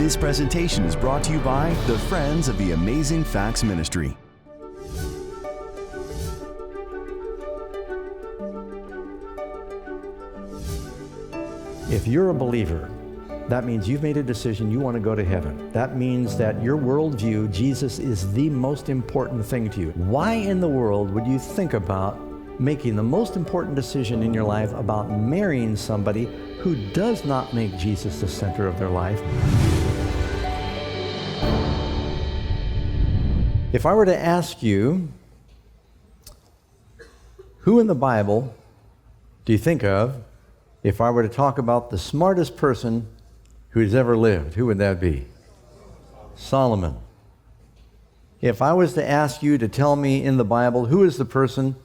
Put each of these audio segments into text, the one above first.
This presentation is brought to you by the Friends of the Amazing Facts Ministry. If you're a believer, that means you've made a decision you want to go to heaven. That means that your worldview, Jesus is the most important thing to you. Why in the world would you think about making the most important decision in your life about marrying somebody who does not make Jesus the center of their life? If I were to ask you, who in the Bible do you think of if I were to talk about the smartest person who's ever lived? Who would that be? Solomon. If I was to ask you to tell me in the Bible who is the person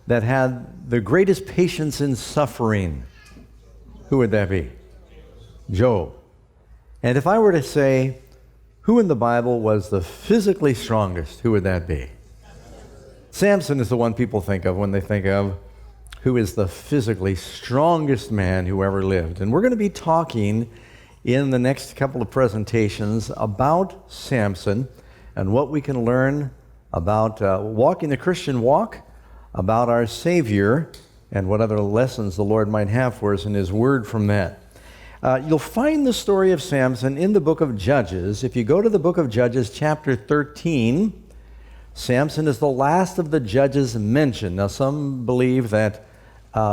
that had the greatest patience in suffering, who would that be? Job. And if I were to say who in the Bible was the physically strongest, who would that be? Samson is the one people think of when they think of who is the physically strongest man who ever lived. And we're going to be talking in the next couple of presentations about Samson and what we can learn about walking the Christian walk, about our Savior, and what other lessons the Lord might have for us in His Word from that. You'll find the story of Samson in the book of Judges. If you go to the book of Judges, chapter 13, Samson is the last of the judges mentioned. Now, some believe that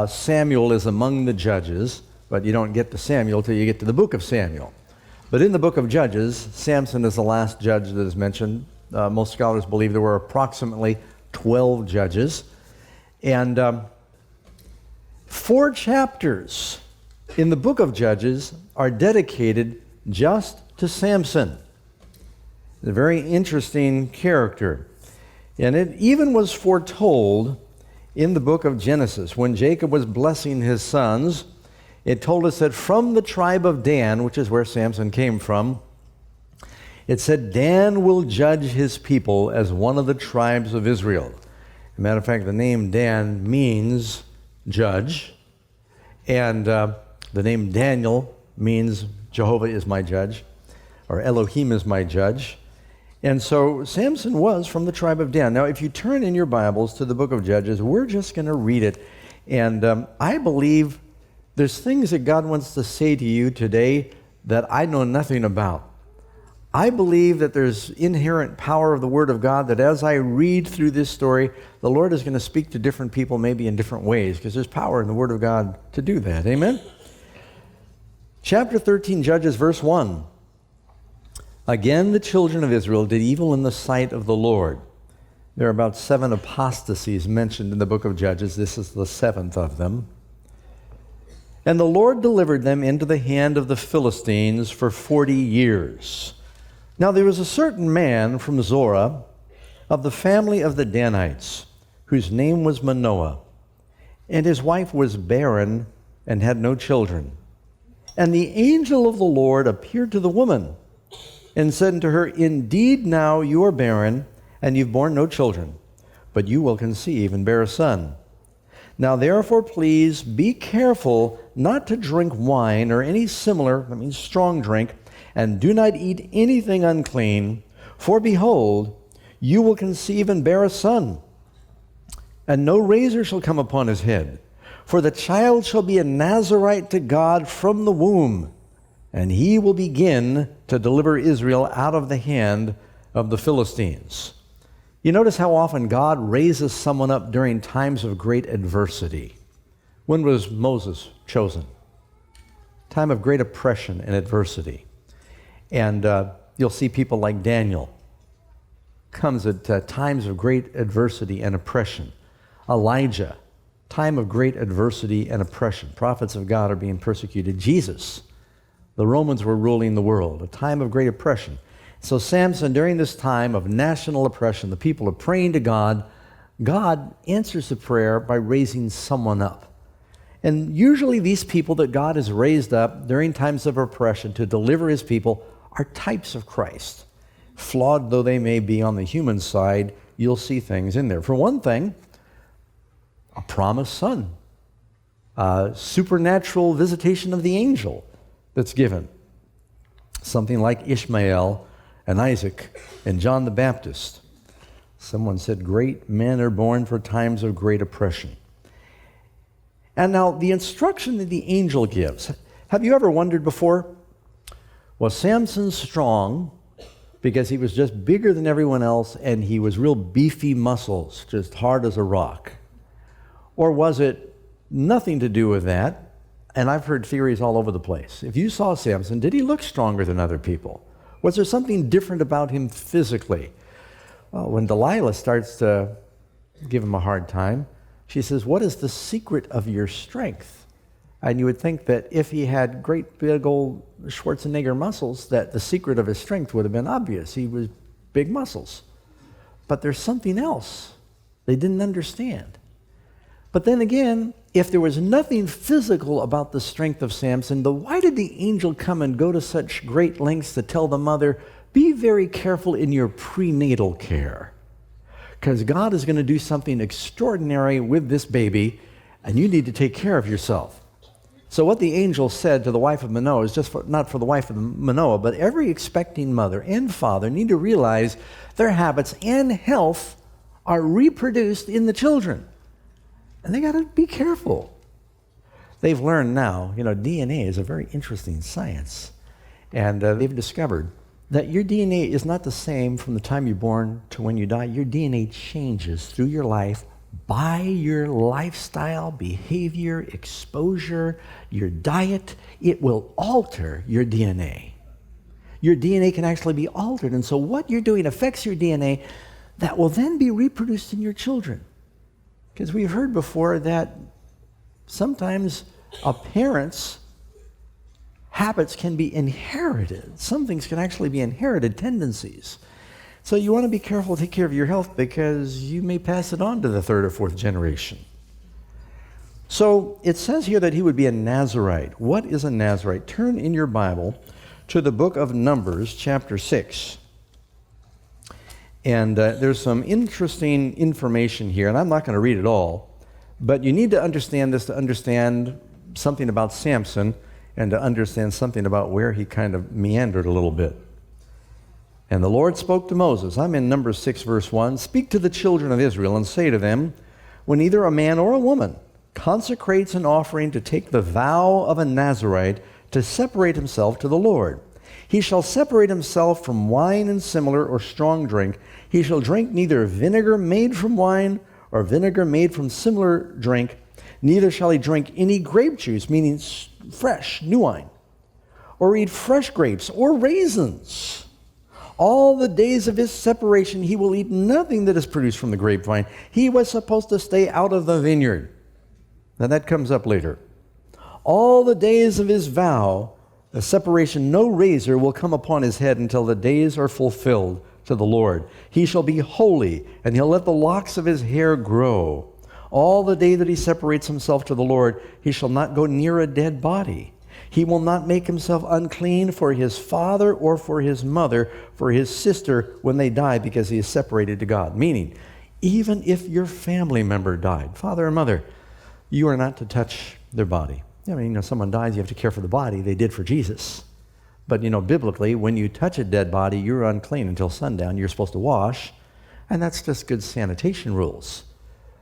Samuel is among the judges, but you don't get to Samuel till you get to the book of Samuel. But in the book of Judges, Samson is the last judge that is mentioned. Most scholars believe there were approximately 12 judges. And 4 chapters in the book of Judges are dedicated just to Samson. A very interesting character. And it even was foretold in the book of Genesis. When Jacob was blessing his sons, it told us that from the tribe of Dan, which is where Samson came from, it said, Dan will judge his people as one of the tribes of Israel. As a matter of fact, the name Dan means judge, and the name Daniel means Jehovah is my judge, or Elohim is my judge. And so Samson was from the tribe of Dan. Now, if you turn in your Bibles to the book of Judges, we're just going to read it. And I believe there's things that God wants to say to you today that I know nothing about. I believe that there's inherent power of the Word of God, that as I read through this story, the Lord is going to speak to different people maybe in different ways, because there's power in the Word of God to do that. Amen? Chapter 13, Judges, verse 1. Again, the children of Israel did evil in the sight of the Lord. There are about 7 apostasies mentioned in the book of Judges. This is the 7th of them. And the Lord delivered them into the hand of the Philistines for 40 years. Now there was a certain man from Zorah of the family of the Danites, whose name was Manoah, and his wife was barren and had no children. And the angel of the Lord appeared to the woman and said unto her, Indeed now you are barren, and you've borne no children, but you will conceive and bear a son. Now therefore please be careful not to drink wine or any similar, that means strong drink, and do not eat anything unclean, for behold, you will conceive and bear a son. And no razor shall come upon his head, for the child shall be a Nazarite to God from the womb, and he will begin to deliver Israel out of the hand of the Philistines. You notice how often God raises someone up during times of great adversity. When was Moses chosen? Time of great oppression and adversity. And you'll see people like Daniel comes at times of great adversity and oppression. Elijah, time of great adversity and oppression. Prophets of God are being persecuted. Jesus, the Romans were ruling the world, a time of great oppression. So Samson, during this time of national oppression, the people are praying to God. God answers the prayer by raising someone up. And usually these people that God has raised up during times of oppression to deliver His people are types of Christ. Flawed though they may be on the human side, you'll see things in there. For one thing, a promised son, supernatural visitation of the angel that's given. something like Ishmael and Isaac and John the Baptist. Someone said, great men are born for times of great oppression. And now the instruction that the angel gives, have you ever wondered before, was Samson strong because he was just bigger than everyone else and he was real beefy muscles, just hard as a rock? Or was it nothing to do with that? And I've heard theories all over the place. If you saw Samson, did he look stronger than other people? Was there something different about him physically? Well, when Delilah starts to give him a hard time, she says, what is the secret of your strength? And you would think that if he had great big old Schwarzenegger muscles, that the secret of his strength would have been obvious. He was big muscles. But there's something else they didn't understand. But then again, if there was nothing physical about the strength of Samson, then why did the angel come and go to such great lengths to tell the mother, be very careful in your prenatal care? Because God is going to do something extraordinary with this baby, and you need to take care of yourself. So what the angel said to the wife of Manoah is not for the wife of Manoah, but every expecting mother and father need to realize their habits and health are reproduced in the children. And they got to be careful. They've learned now, DNA is a very interesting science. And they've discovered that your DNA is not the same from the time you're born to when you die. Your DNA changes through your life by your lifestyle, behavior, exposure, your diet. It will alter your DNA. Your DNA can actually be altered. And so what you're doing affects your DNA that will then be reproduced in your children. Because we've heard before that sometimes a parent's habits can be inherited. Some things can actually be inherited tendencies. So you want to be careful to take care of your health because you may pass it on to the third or fourth generation. So it says here that he would be a Nazirite. What is a Nazirite? Turn in your Bible to the book of Numbers, chapter 6. And there's some interesting information here, and I'm not going to read it all, but you need to understand this to understand something about Samson and to understand something about where he kind of meandered a little bit. And the Lord spoke to Moses. I'm in Numbers 6, verse 1. Speak to the children of Israel and say to them, when either a man or a woman consecrates an offering to take the vow of a Nazirite to separate himself to the Lord, he shall separate himself from wine and similar or strong drink. He shall drink neither vinegar made from wine or vinegar made from similar drink, neither shall he drink any grape juice, meaning fresh, new wine, or eat fresh grapes or raisins. All the days of his separation he will eat nothing that is produced from the grapevine. He was supposed to stay out of the vineyard. Now that comes up later. All the days of his vow, the separation, no razor will come upon his head until the days are fulfilled to the Lord. He shall be holy, and he'll let the locks of his hair grow. All the day that he separates himself to the Lord, he shall not go near a dead body. He will not make himself unclean for his father or for his mother, for his sister when they die, because he is separated to God. Meaning, even if your family member died, father or mother, you are not to touch their body. I mean, someone dies, you have to care for the body. They did for Jesus. But, biblically, when you touch a dead body, you're unclean until sundown. You're supposed to wash, and that's just good sanitation rules.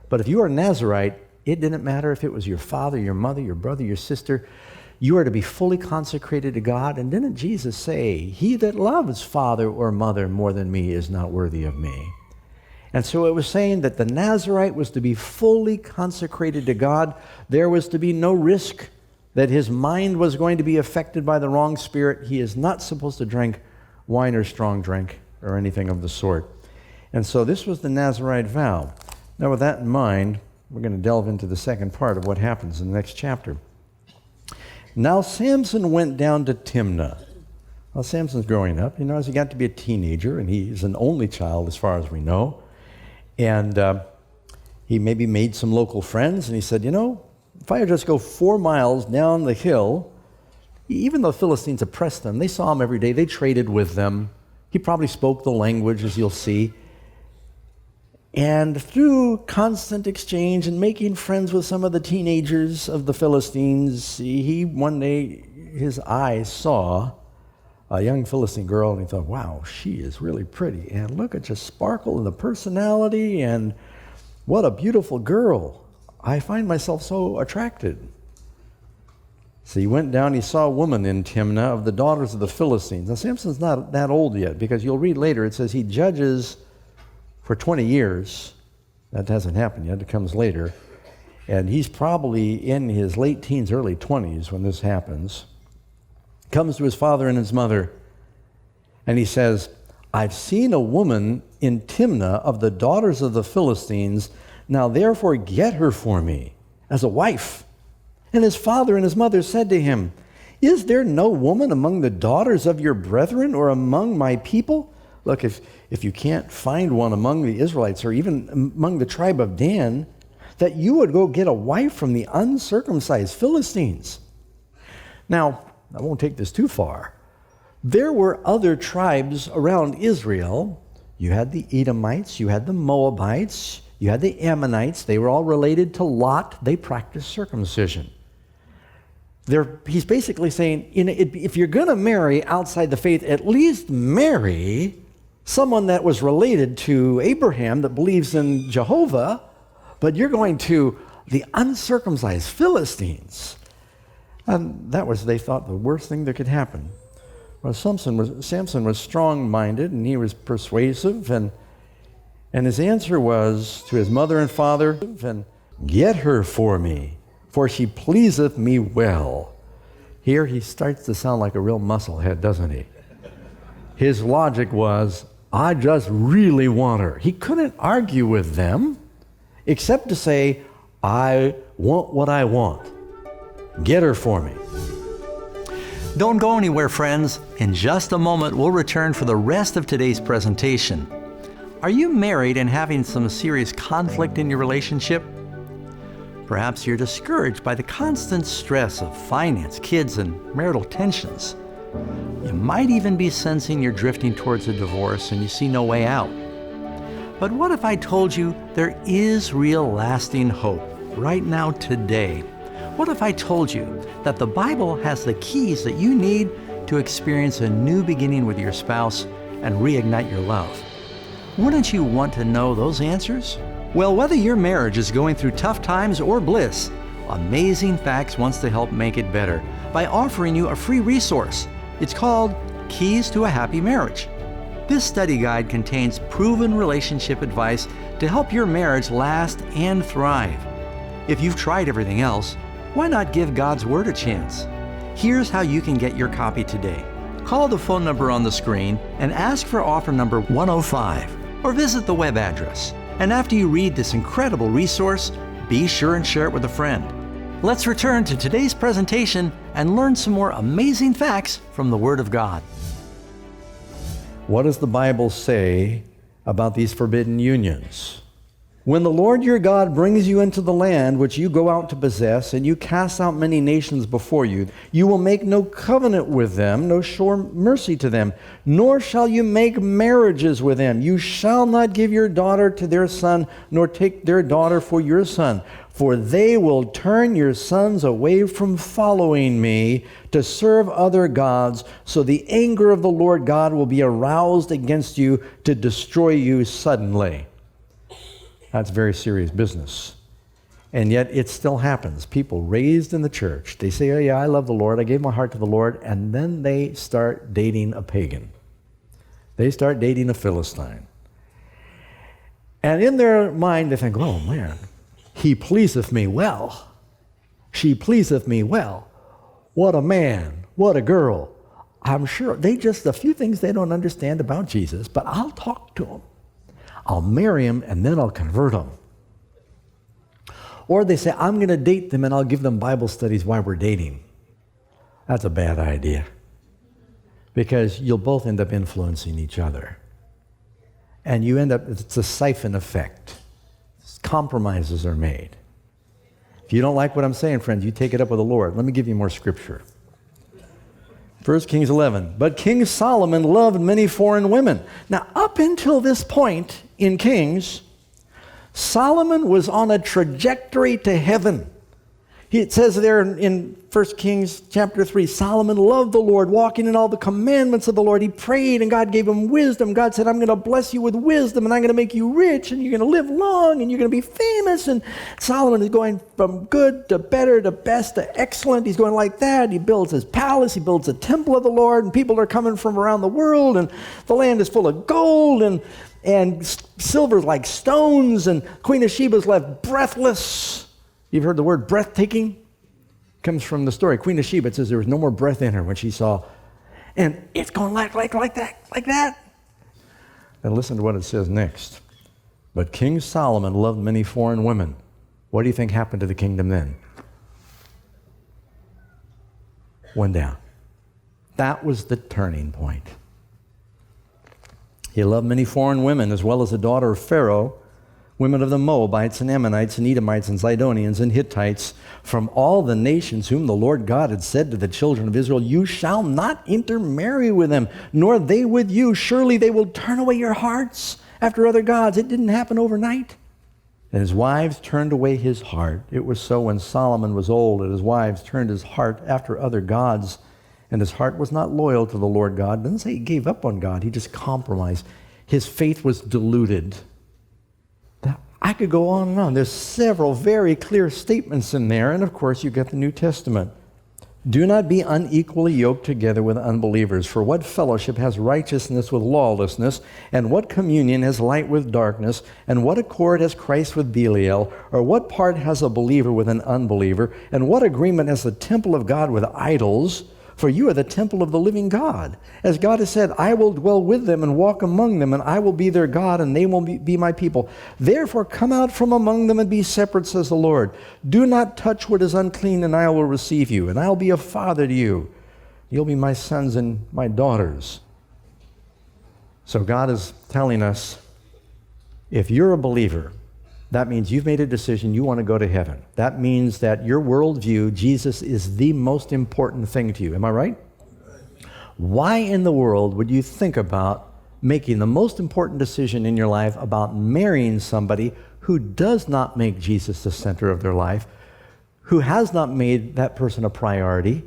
But if you are a Nazirite, it didn't matter if it was your father, your mother, your brother, your sister. You are to be fully consecrated to God. And didn't Jesus say, he that loves father or mother more than me is not worthy of me? And so it was saying that the Nazirite was to be fully consecrated to God. There was to be no risk that his mind was going to be affected by the wrong spirit. He is not supposed to drink wine or strong drink or anything of the sort. And so this was the Nazirite vow. Now with that in mind, we're going to delve into the second part of what happens in the next chapter. Now Samson went down to Timnah. Well, Samson's growing up, as he got to be a teenager, and he's an only child as far as we know. And he maybe made some local friends, and he said, if I just go 4 miles down the hill, even though the Philistines oppressed them, they saw him every day, they traded with them. He probably spoke the language, as you'll see. And through constant exchange and making friends with some of the teenagers of the Philistines, he one day, his eyes saw a young Philistine girl, and he thought, wow, she is really pretty. And look at just sparkle in the personality, and what a beautiful girl. I find myself so attracted. So he went down, he saw a woman in Timnah of the daughters of the Philistines. Now, Samson's not that old yet, because you'll read later, it says he judges for 20 years. That hasn't happened yet, it comes later. And he's probably in his late teens, early 20s when this happens. Comes to his father and his mother, and he says, I've seen a woman in Timnah of the daughters of the Philistines. Now therefore get her for me as a wife. And his father and his mother said to him, is there no woman among the daughters of your brethren or among my people? Look, if you can't find one among the Israelites or even among the tribe of Dan, that you would go get a wife from the uncircumcised Philistines. Now, I won't take this too far. There were other tribes around Israel. You had the Edomites, you had the Moabites, you had the Ammonites. They were all related to Lot. They practiced circumcision. He's basically saying, if you're going to marry outside the faith, at least marry someone that was related to Abraham that believes in Jehovah, but you're going to the uncircumcised Philistines. And that was, they thought, the worst thing that could happen. Well, Samson was strong-minded, and he was persuasive, and his answer was to his mother and father, and get her for me, for she pleaseth me well. Here he starts to sound like a real musclehead, doesn't he? His logic was, I just really want her. He couldn't argue with them, except to say, I want what I want. Get her for me. Don't go anywhere, friends. In just a moment, we'll return for the rest of today's presentation. Are you married and having some serious conflict in your relationship? Perhaps you're discouraged by the constant stress of finance, kids, and marital tensions. You might even be sensing you're drifting towards a divorce and you see no way out. But what if I told you there is real lasting hope right now, today? What if I told you that the Bible has the keys that you need to experience a new beginning with your spouse and reignite your love? Wouldn't you want to know those answers? Well, whether your marriage is going through tough times or bliss, Amazing Facts wants to help make it better by offering you a free resource. It's called Keys to a Happy Marriage. This study guide contains proven relationship advice to help your marriage last and thrive. If you've tried everything else, why not give God's Word a chance? Here's how you can get your copy today. Call the phone number on the screen and ask for offer number 105, or visit the web address. And after you read this incredible resource, be sure and share it with a friend. Let's return to today's presentation and learn some more amazing facts from the Word of God. What does the Bible say about these forbidden unions? When the Lord your God brings you into the land which you go out to possess, and you cast out many nations before you, you will make no covenant with them, no show mercy to them, nor shall you make marriages with them. You shall not give your daughter to their son, nor take their daughter for your son. For they will turn your sons away from following me to serve other gods, so the anger of the Lord God will be aroused against you to destroy you suddenly. That's very serious business. And yet it still happens. People raised in the church, they say, oh yeah, I love the Lord, I gave my heart to the Lord, and then they start dating a pagan. They start dating a Philistine. And in their mind they think, oh man, he pleaseth me well. She pleaseth me well. What a man, what a girl. I'm sure a few things they don't understand about Jesus, but I'll talk to them. I'll marry him and then I'll convert them. Or they say, I'm going to date them and I'll give them Bible studies while we're dating. That's a bad idea, because you'll both end up influencing each other. And it's a siphon effect. Compromises are made. If you don't like what I'm saying, friends, you take it up with the Lord. Let me give you more scripture. 1 Kings 11. But King Solomon loved many foreign women. Now, up until this point in Kings, Solomon was on a trajectory to heaven. It says there in 1 Kings chapter 3, Solomon loved the Lord, walking in all the commandments of the Lord. He prayed and God gave him wisdom. God said, I'm going to bless you with wisdom and I'm going to make you rich and you're going to live long and you're going to be famous. And Solomon is going from good to better to best to excellent. He's going like that. He builds his palace. He builds a temple of the Lord, and people are coming from around the world, and the land is full of gold and silver's like stones, and Queen of Sheba's left breathless. You've heard the word breathtaking? It comes from the story. Queen of Sheba, it says there was no more breath in her when she saw. And it's going like that. And listen to what it says next. But King Solomon loved many foreign women. What do you think happened to the kingdom then? Went down. That was the turning point. He loved many foreign women, as well as the daughter of Pharaoh, women of the Moabites and Ammonites and Edomites and Zidonians and Hittites, from all the nations whom the Lord God had said to the children of Israel, you shall not intermarry with them, nor they with you. Surely they will turn away your hearts after other gods. It didn't happen overnight. And his wives turned away his heart. It was so when Solomon was old that his wives turned his heart after other gods, and his heart was not loyal to the Lord God. It doesn't say he gave up on God. He just compromised. His faith was diluted. I could go on and on. There's several very clear statements in there, and of course you get the New Testament. Do not be unequally yoked together with unbelievers, for what fellowship has righteousness with lawlessness, and what communion has light with darkness, and what accord has Christ with Belial, or what part has a believer with an unbeliever, and what agreement has the temple of God with idols? For you are the temple of the living God. As God has said, I will dwell with them and walk among them, and I will be their God, and they will be my people. Therefore come out from among them and be separate, says the Lord. Do not touch what is unclean, and I will receive you, and I'll be a father to you. You'll be my sons and my daughters. So God is telling us, if you're a believer, that means you've made a decision, you want to go to heaven. That means that your worldview, Jesus is the most important thing to you. Am I right? Why in the world would you think about making the most important decision in your life about marrying somebody who does not make Jesus the center of their life, who has not made that person a priority?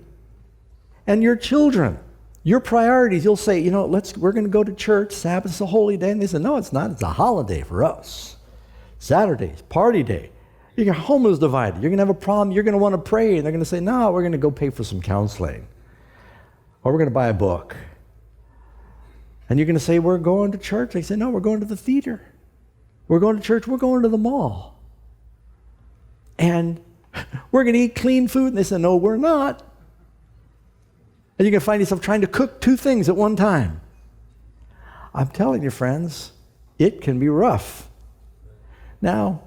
And your children, your priorities, you'll say, we're going to go to church, Sabbath's a holy day. And they say, no, it's not, it's a holiday for us. Saturday's party day. Your home is divided. You're going to have a problem. You're going to want to pray. And they're going to say, no, we're going to go pay for some counseling. Or we're going to buy a book. And you're going to say, we're going to church. They say, no, we're going to the theater. We're going to church. We're going to the mall. And we're going to eat clean food. And they say, no, we're not. And you're going to find yourself trying to cook two things at one time. I'm telling you, friends, it can be rough. Now,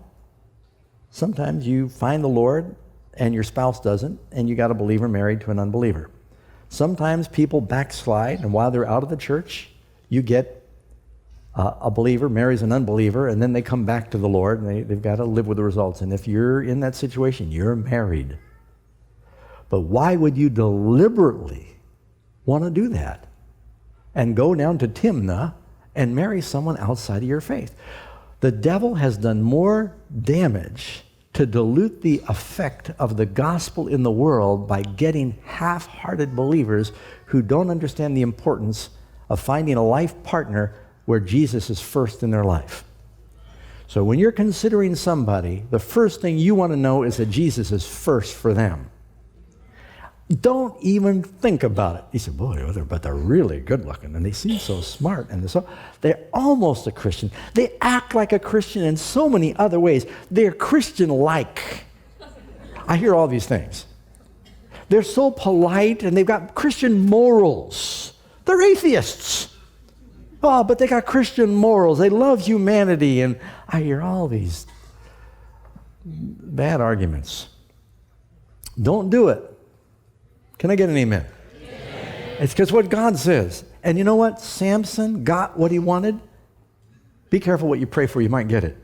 sometimes you find the Lord and your spouse doesn't, and you got a believer married to an unbeliever. Sometimes people backslide, and while they're out of the church, you get a believer marries an unbeliever, and then they come back to the Lord, and they've got to live with the results. And if you're in that situation, you're married. But why would you deliberately want to do that and go down to Timnah and marry someone outside of your faith? The devil has done more damage to dilute the effect of the gospel in the world by getting half-hearted believers who don't understand the importance of finding a life partner where Jesus is first in their life. So when you're considering somebody, the first thing you want to know is that Jesus is first for them. Don't even think about it. He said, boy, but they're really good looking, and they seem so smart, and they're almost a Christian. They act like a Christian in so many other ways. They're Christian-like. I hear all these things. They're so polite, and they've got Christian morals. They're atheists. Oh, but they got Christian morals. They love humanity, and I hear all these bad arguments. Don't do it. Can I get an amen? Amen. It's because what God says. And you know what? Samson got what he wanted. Be careful what you pray for. You might get it.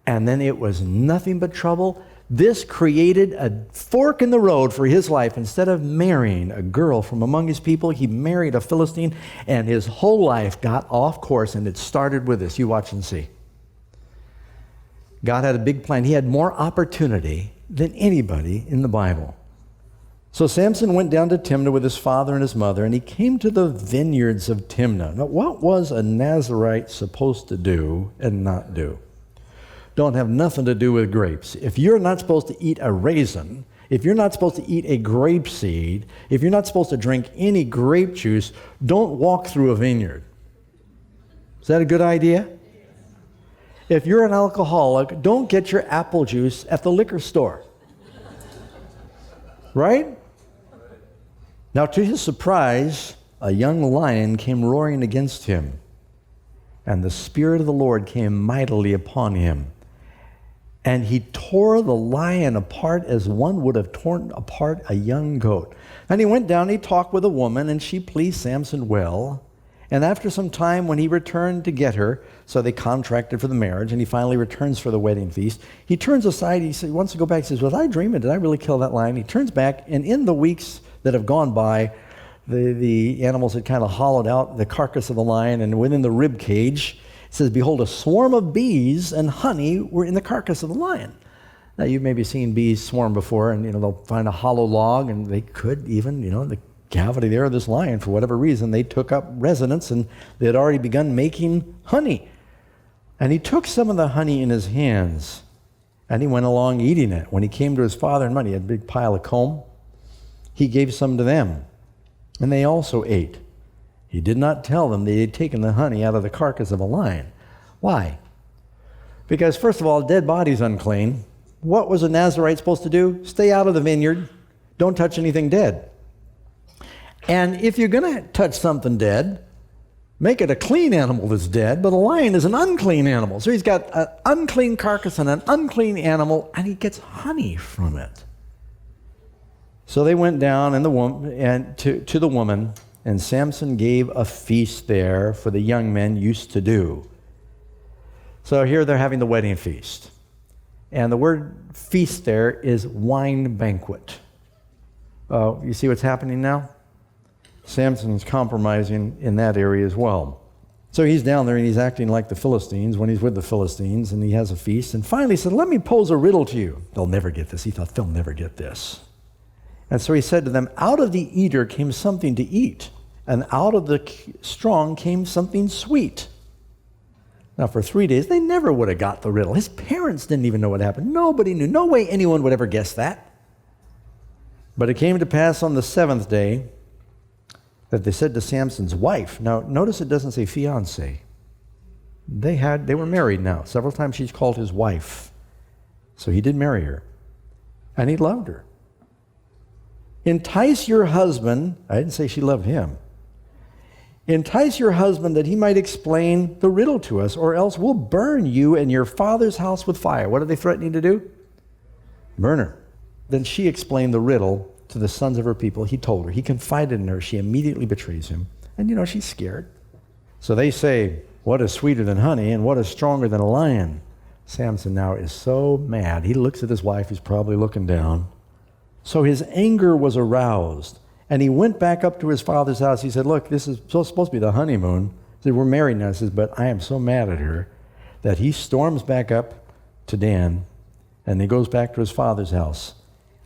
And then it was nothing but trouble. This created a fork in the road for his life. Instead of marrying a girl from among his people, he married a Philistine, and his whole life got off course, and it started with this. You watch and see. God had a big plan. He had more opportunity than anybody in the Bible. So Samson went down to Timnah with his father and his mother, and he came to the vineyards of Timnah. Now, what was a Nazirite supposed to do and not do? Don't have nothing to do with grapes. If you're not supposed to eat a raisin, if you're not supposed to eat a grape seed, if you're not supposed to drink any grape juice, don't walk through a vineyard. Is that a good idea? If you're an alcoholic, don't get your apple juice at the liquor store. Right? Now, to his surprise, a young lion came roaring against him, and the Spirit of the Lord came mightily upon him. And he tore the lion apart as one would have torn apart a young goat. And he went down, he talked with a woman, and she pleased Samson well. And after some time, when he returned to get her, so they contracted for the marriage, and he finally returns for the wedding feast, he turns aside, he wants to go back, he says, was I dreaming? Did I really kill that lion? He turns back, and in the weeks that have gone by, the animals had kind of hollowed out the carcass of the lion, and within the rib cage, it says, behold, a swarm of bees and honey were in the carcass of the lion. Now, you've maybe seen bees swarm before, and they'll find a hollow log, and they could even, the cavity there of this lion, for whatever reason, they took up residence, and they had already begun making honey. And he took some of the honey in his hands, and he went along eating it. When he came to his father and mother, he had a big pile of comb. He gave some to them, and they also ate. He did not tell them that he had taken the honey out of the carcass of a lion. Why? Because, first of all, dead body's unclean. What was a Nazirite supposed to do? Stay out of the vineyard. Don't touch anything dead. And if you're going to touch something dead, make it a clean animal that's dead, but a lion is an unclean animal. So he's got an unclean carcass and an unclean animal, and he gets honey from it. So they went down to the woman, and Samson gave a feast there for the young men used to do. So here they're having the wedding feast. And the word feast there is wine banquet. You see what's happening now? Samson's compromising in that area as well. So he's down there and he's acting like the Philistines when he's with the Philistines, and he has a feast. And finally he said, let me pose a riddle to you. They'll never get this. He thought, they'll never get this. And so he said to them, out of the eater came something to eat, and out of the strong came something sweet. Now, for 3 days, they never would have got the riddle. His parents didn't even know what happened. Nobody knew. No way anyone would ever guess that. But it came to pass on the seventh day that they said to Samson's wife. Now, notice it doesn't say fiancé. They were married now. Several times she's called his wife. So he did marry her. And he loved her. Entice your husband. I didn't say she loved him. Entice your husband that he might explain the riddle to us, or else we'll burn you and your father's house with fire. What are they threatening to do? Burn her. Then she explained the riddle to the sons of her people. He told her. He confided in her. She immediately betrays him. And she's scared. So they say, what is sweeter than honey and what is stronger than a lion? Samson now is so mad. He looks at his wife. He's probably looking down. So his anger was aroused. And he went back up to his father's house. He said, look, this is supposed to be the honeymoon. He said, we're married now. He says, but I am so mad at her that he storms back up to Dan, and he goes back to his father's house.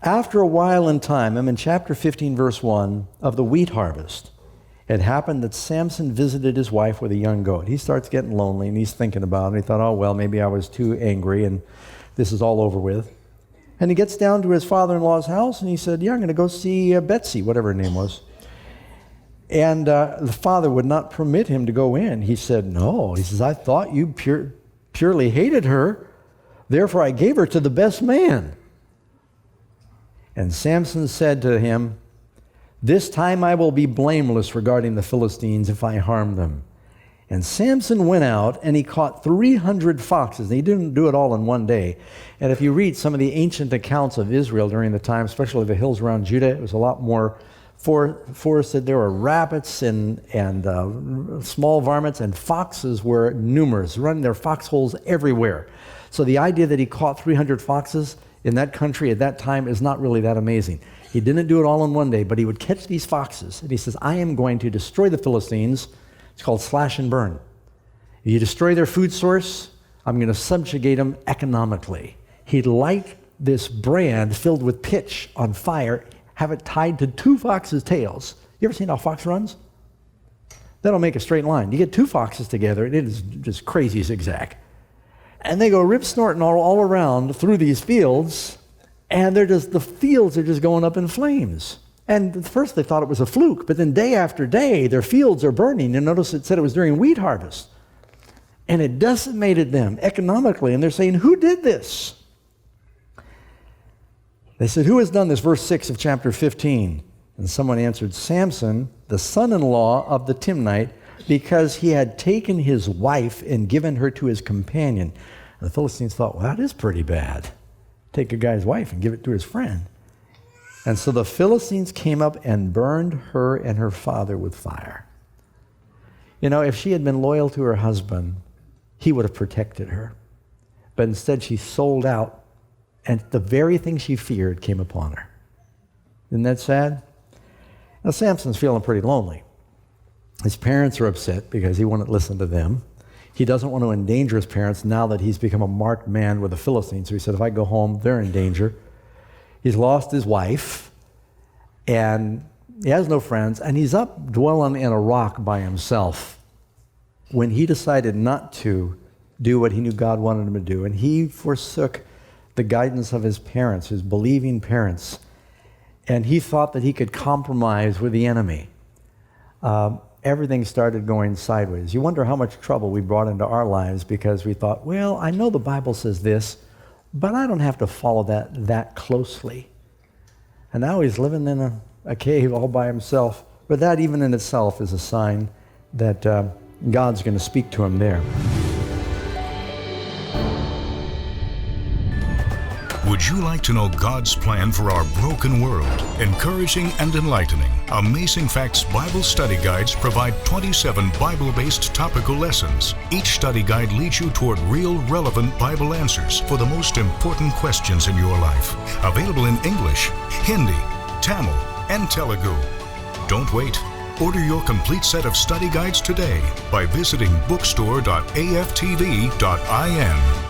After a while in time, I'm in chapter 15, verse 1 of the wheat harvest. It happened that Samson visited his wife with a young goat. He starts getting lonely, and he's thinking about it. He thought, oh, well, maybe I was too angry, and this is all over with. And he gets down to his father-in-law's house, and he said, yeah, I'm going to go see Betsy, whatever her name was. And the father would not permit him to go in. He said, no. He says, I thought you purely hated her, therefore I gave her to the best man. And Samson said to him, this time I will be blameless regarding the Philistines if I harm them. And Samson went out and he caught 300 foxes. And he didn't do it all in one day. And if you read some of the ancient accounts of Israel during the time, especially the hills around Judah, it was a lot more forested. There were rabbits and small varmints, and foxes were numerous, running their foxholes everywhere. So the idea that he caught 300 foxes in that country at that time is not really that amazing. He didn't do it all in one day, but he would catch these foxes. And he says, I am going to destroy the Philistines. It's called slash and burn. If you destroy their food source, I'm going to subjugate them economically. He liked this brand filled with pitch on fire, have it tied to two foxes' tails. You ever seen how a fox runs? They don't make a straight line. You get two foxes together, and it is just crazy zigzag. And they go rip-snorting all around through these fields, and the fields are just going up in flames. And at first they thought it was a fluke, but then day after day, their fields are burning. And notice it said it was during wheat harvest. And it decimated them economically, and they're saying, who did this? They said, who has done this? Verse 6 of chapter 15. And someone answered, Samson, the son-in-law of the Timnite, because he had taken his wife and given her to his companion. And the Philistines thought, well, that is pretty bad. Take a guy's wife and give it to his friend. And so the Philistines came up and burned her and her father with fire. You know, if she had been loyal to her husband, he would have protected her. But instead she sold out, and the very thing she feared came upon her. Isn't that sad? Now Samson's feeling pretty lonely. His parents are upset because he wouldn't listen to them. He doesn't want to endanger his parents now that he's become a marked man with the Philistines. So he said, if I go home, they're in danger. He's lost his wife, and he has no friends, and he's up dwelling in a rock by himself when he decided not to do what he knew God wanted him to do. And he forsook the guidance of his parents, his believing parents, and he thought that he could compromise with the enemy. Everything started going sideways. You wonder how much trouble we brought into our lives because we thought, well, I know the Bible says this, but I don't have to follow that closely. And now he's living in a cave all by himself. But that even in itself is a sign that God's going to speak to him there. Would you like to know God's plan for our broken world? Encouraging and enlightening, Amazing Facts Bible Study Guides provide 27 Bible-based topical lessons. Each study guide leads you toward real, relevant Bible answers for the most important questions in your life. Available in English, Hindi, Tamil, and Telugu. Don't wait. Order your complete set of study guides today by visiting bookstore.aftv.in.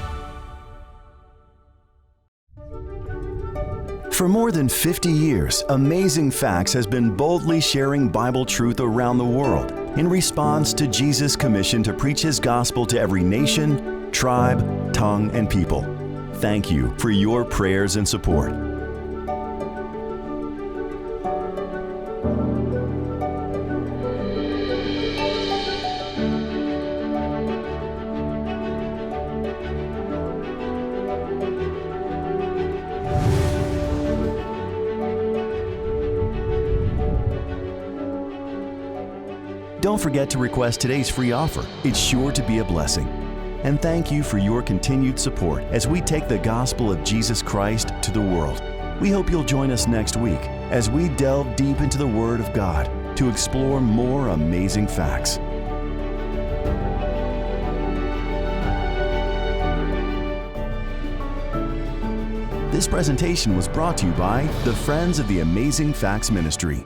For more than 50 years, Amazing Facts has been boldly sharing Bible truth around the world in response to Jesus' commission to preach His gospel to every nation, tribe, tongue, and people. Thank you for your prayers and support. Don't forget to request today's free offer. It's sure to be a blessing. And thank you for your continued support as we take the gospel of Jesus Christ to the world. We hope you'll join us next week as we delve deep into the Word of God to explore more amazing facts. This presentation was brought to you by the Friends of the Amazing Facts Ministry.